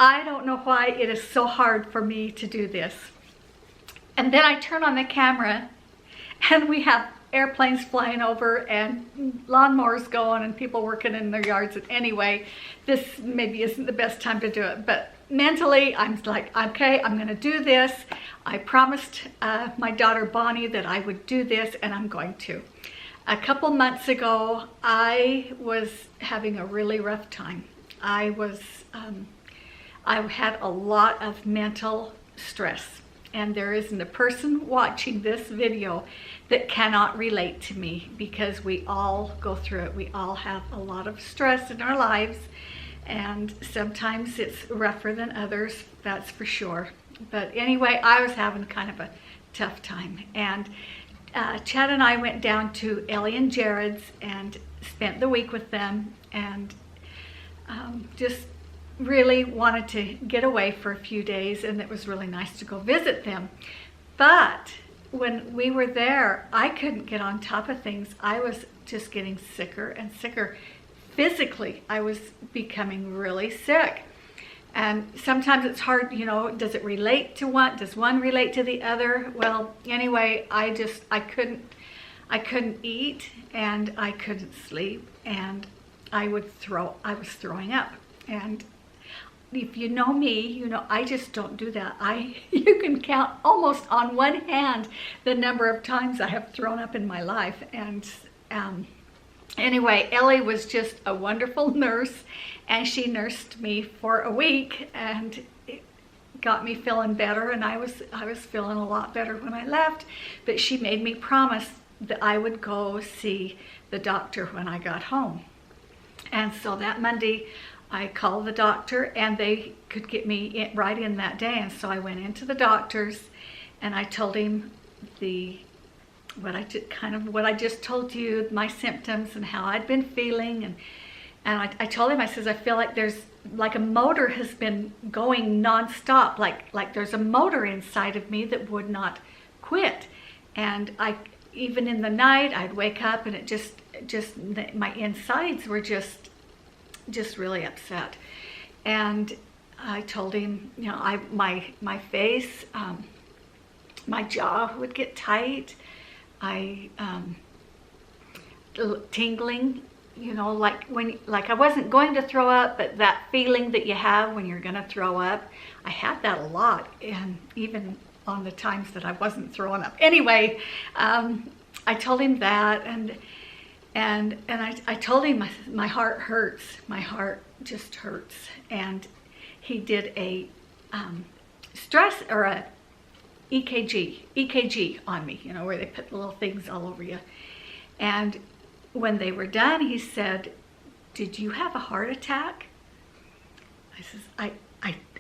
I don't know why it is so hard for me to do this. And then I turn on the camera and we have airplanes flying over and lawnmowers going and people working in their yards. And anyway, this maybe isn't the best time to do it, but mentally I'm like, okay, I'm gonna do this. I promised my daughter Bonnie that I would do this, and I'm going to. A couple months ago, I was having a really rough time. I had a lot of mental stress, and there isn't a person watching this video that cannot relate to me, because we all go through it. We all have a lot of stress in our lives, and sometimes it's rougher than others, that's for sure. But anyway, I was having kind of a tough time, and Chad and I went down to Ellie and Jared's and spent the week with them, and just really wanted to get away for a few days, and it was really nice to go visit them. But when we were there, I couldn't get on top of things. I was just getting sicker and sicker. Physically, I was becoming really sick. And sometimes it's hard, you know, does it relate to one? Does one relate to the other? Well, anyway, I couldn't eat, and I couldn't sleep, and I was throwing up. And if you know me, you know I just don't do that. You can count almost on one hand the number of times I have thrown up in my life. And anyway, Ellie was just a wonderful nurse, and she nursed me for a week, and it got me feeling better, and I was feeling a lot better when I left. But she made me promise that I would go see the doctor when I got home. And so that Monday, I called the doctor, and they could get me right in that day. And so I went into the doctor's, and I told him what I just told you, my symptoms and how I'd been feeling. And I told him, I says, I feel like there's like a motor has been going nonstop, like there's a motor inside of me that would not quit. And even in the night, I'd wake up and it just my insides were just really upset. And I told him, you know, my face, my jaw would get tight. Tingling, you know, like I wasn't going to throw up, but that feeling that you have when you're gonna throw up, I had that a lot, and even on the times that I wasn't throwing up. Anyway, I told him that, and I told him my heart hurts. My heart just hurts. And he did a stress or a EKG on me, you know, where they put the little things all over you. And when they were done, he said, "Did you have a heart attack?" I says,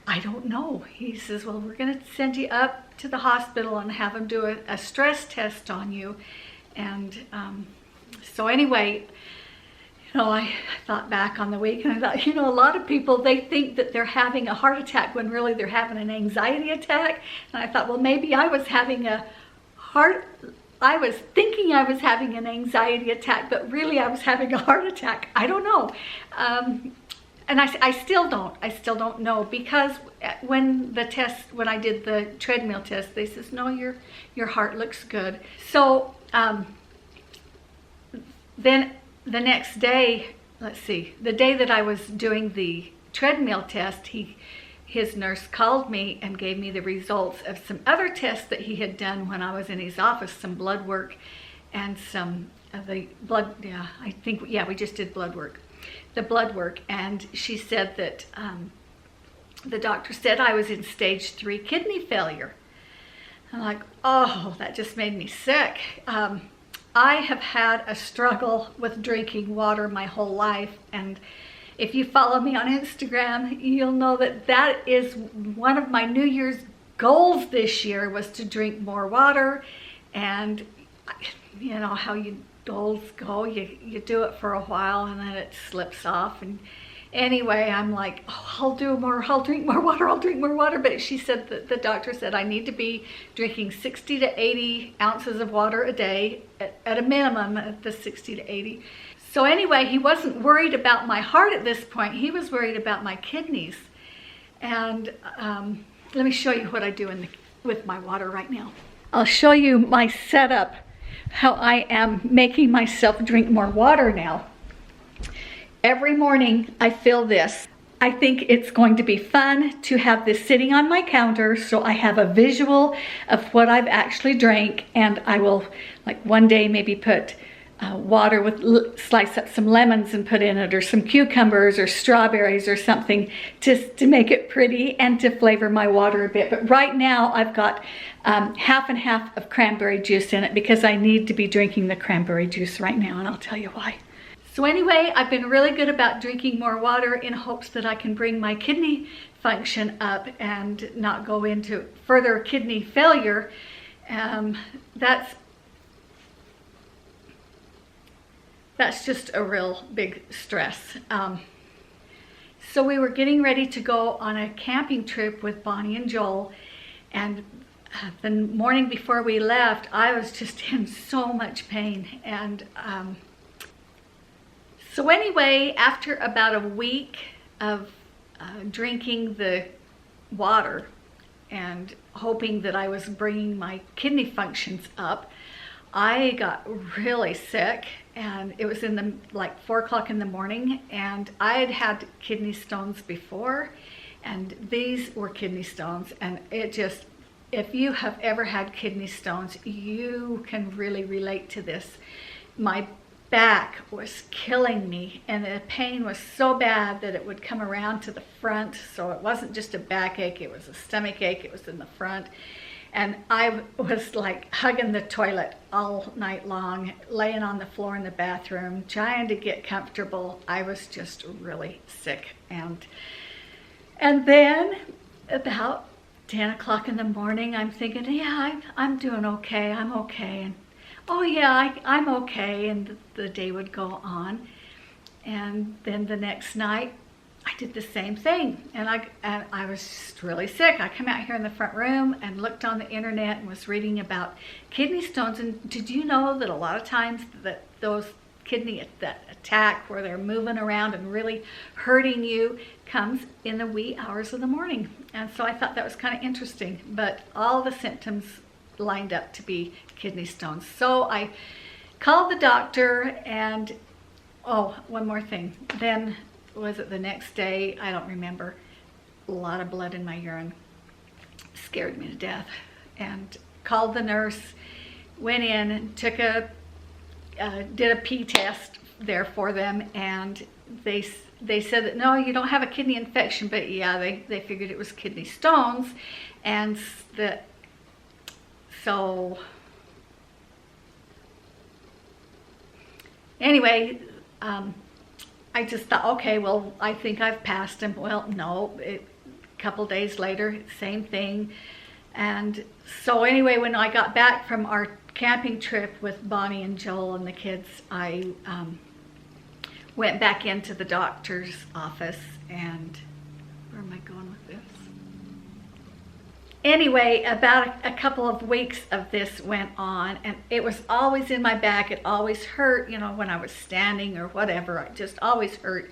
I don't know. He says, "Well, we're going to send you up to the hospital and have them do a stress test on you." And so anyway, you know, I thought back on the week, and I thought, you know, a lot of people, they think that they're having a heart attack when really they're having an anxiety attack. And I thought, well, maybe I was thinking I was having an anxiety attack, but really I was having a heart attack. I don't know. And I still don't know, because when I did the treadmill test, they says, no, your heart looks good. So then the next day, the day that I was doing the treadmill test, his nurse called me and gave me the results of some other tests that he had done when I was in his office, some blood work and some of the blood, we just did blood work. The blood work, and she said that the doctor said I was in stage 3 kidney failure. I'm like, oh, that just made me sick. I have had a struggle with drinking water my whole life, and if you follow me on Instagram, you'll know that is one of my New Year's goals this year, was to drink more water. And you know how goals go, you do it for a while and then it slips off. And anyway, I'm like, oh, I'll drink more water. But she said that the doctor said I need to be drinking 60 to 80 ounces of water a day, at a minimum, at the 60 to 80. So anyway, he wasn't worried about my heart at this point. He was worried about my kidneys. And let me show you what I do with my water right now. I'll show you my setup, how I am making myself drink more water now. Every morning I fill this. I think it's going to be fun to have this sitting on my counter so I have a visual of what I've actually drank, and I will, like, one day maybe put water with, slice up some lemons and put in it, or some cucumbers or strawberries or something, just to make it pretty and to flavor my water a bit. But right now I've got half and half of cranberry juice in it because I need to be drinking the cranberry juice right now, and I'll tell you why. So anyway, I've been really good about drinking more water in hopes that I can bring my kidney function up and not go into further kidney failure. That's just a real big stress. So we were getting ready to go on a camping trip with Bonnie and Joel, and the morning before we left, I was just in so much pain. And so anyway, after about a week of drinking the water and hoping that I was bringing my kidney functions up, I got really sick, and it was in like 4 o'clock in the morning, and I had had kidney stones before, and these were kidney stones, and it just, if you have ever had kidney stones, you can really relate to this. My back was killing me, and the pain was so bad that it would come around to the front. So it wasn't just a backache, it was a stomach ache, it was in the front. And I was like hugging the toilet all night long, laying on the floor in the bathroom, trying to get comfortable. I was just really sick. And then about 10 o'clock in the morning, I'm thinking, yeah, I'm doing okay, I'm okay. And oh yeah, I'm okay, and the day would go on. And then the next night, I did the same thing, and I was just really sick. I came out here in the front room and looked on the internet and was reading about kidney stones. And did you know that a lot of times that those kidney, that attack where they're moving around and really hurting you, comes in the wee hours of the morning? And so I thought that was kind of interesting, but all the symptoms lined up to be kidney stones. So I called the doctor, and oh, one more thing. Then, was it the next day? I don't remember. A lot of blood in my urine. Scared me to death. And called the nurse, went in, took did a pee test there for them, and they said that no, you don't have a kidney infection, but yeah, they figured it was kidney stones, and that. So anyway, I just thought, okay, well, I think I've passed him. Well, no, a couple days later, same thing. And so anyway, when I got back from our camping trip with Bonnie and Joel and the kids, I went back into the doctor's office, and where am I going with this? Anyway, about a couple of weeks of this went on, and it was always in my back. It always hurt, you know, when I was standing or whatever. It just always hurt.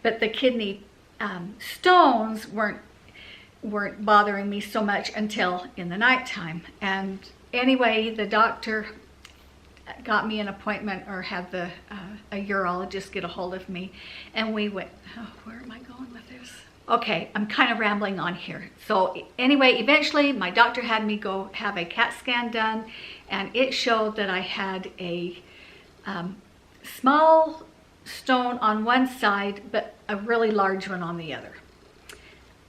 But the kidney stones weren't bothering me so much until in the nighttime. And anyway, the doctor got me an appointment, or had a urologist get a hold of me, and we went, oh, where am I going with this? Okay, I'm kind of rambling on here. So anyway, eventually my doctor had me go have a CAT scan done, and it showed that I had a small stone on one side, but a really large one on the other.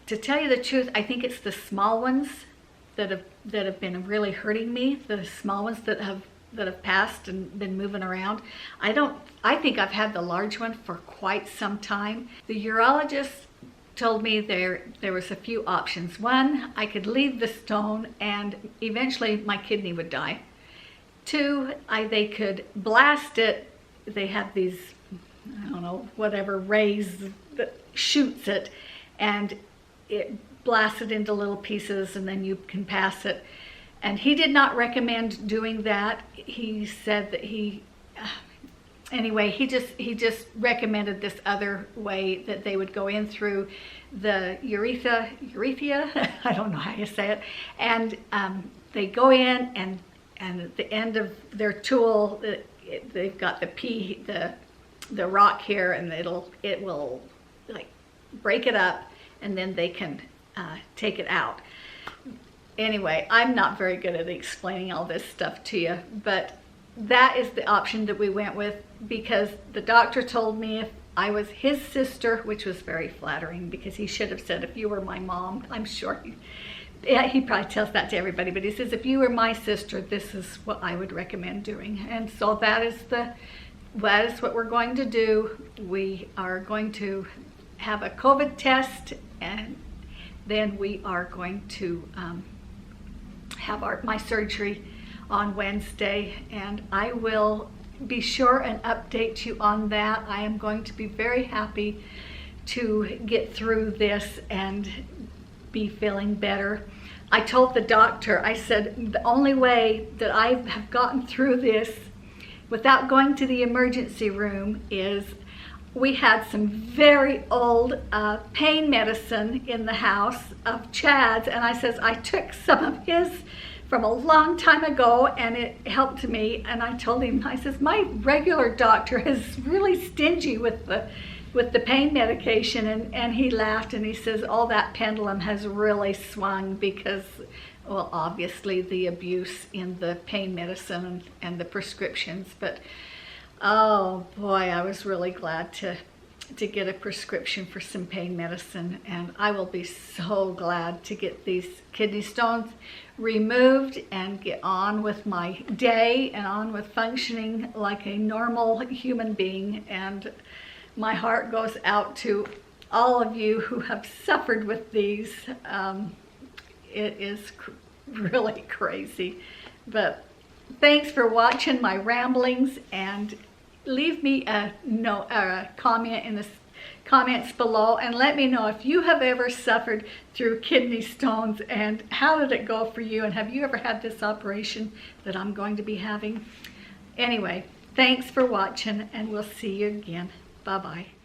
To tell you the truth, I think it's the small ones that have been really hurting me, the small ones that have passed and been moving around. I think I've had the large one for quite some time. The urologist told me there was a few options. One, I could leave the stone and eventually my kidney would die. Two, they could blast it. They have these, I don't know, whatever rays that shoots it, and it blasts it into little pieces, and then you can pass it. And he did not recommend doing that. He said that anyway, he just recommended this other way that they would go in through the urethra. I don't know how you say it, and they go in, and at the end of their tool, they've got the rock here, and it will like break it up, and then they can take it out. Anyway, I'm not very good at explaining all this stuff to you, but that is the option that we went with, because the doctor told me if I was his sister, which was very flattering, because he should have said if you were my mom. I'm sure he probably tells that to everybody, but he says if you were my sister, this is what I would recommend doing. And so that is what we're going to do. We are going to have a COVID test, and then we are going to have my surgery on Wednesday, and I will be sure and update you on that. I am going to be very happy to get through this and be feeling better. I told the doctor, I said, the only way that I have gotten through this without going to the emergency room is we had some very old pain medicine in the house of Chad's, and I says I took some of his from a long time ago, and it helped me. And I told him, I says, my regular doctor is really stingy with the pain medication, and he laughed and he says, oh, that pendulum has really swung because, well, obviously the abuse in the pain medicine and the prescriptions. But oh boy, I was really glad to get a prescription for some pain medicine, and I will be so glad to get these kidney stones removed and get on with my day and on with functioning like a normal human being. And my heart goes out to all of you who have suffered with these. It is really crazy, but thanks for watching my ramblings, and leave me a comment in the comments below and let me know if you have ever suffered through kidney stones and how did it go for you, and have you ever had this operation that I'm going to be having. Anyway, thanks for watching, and we'll see you again. Bye-bye.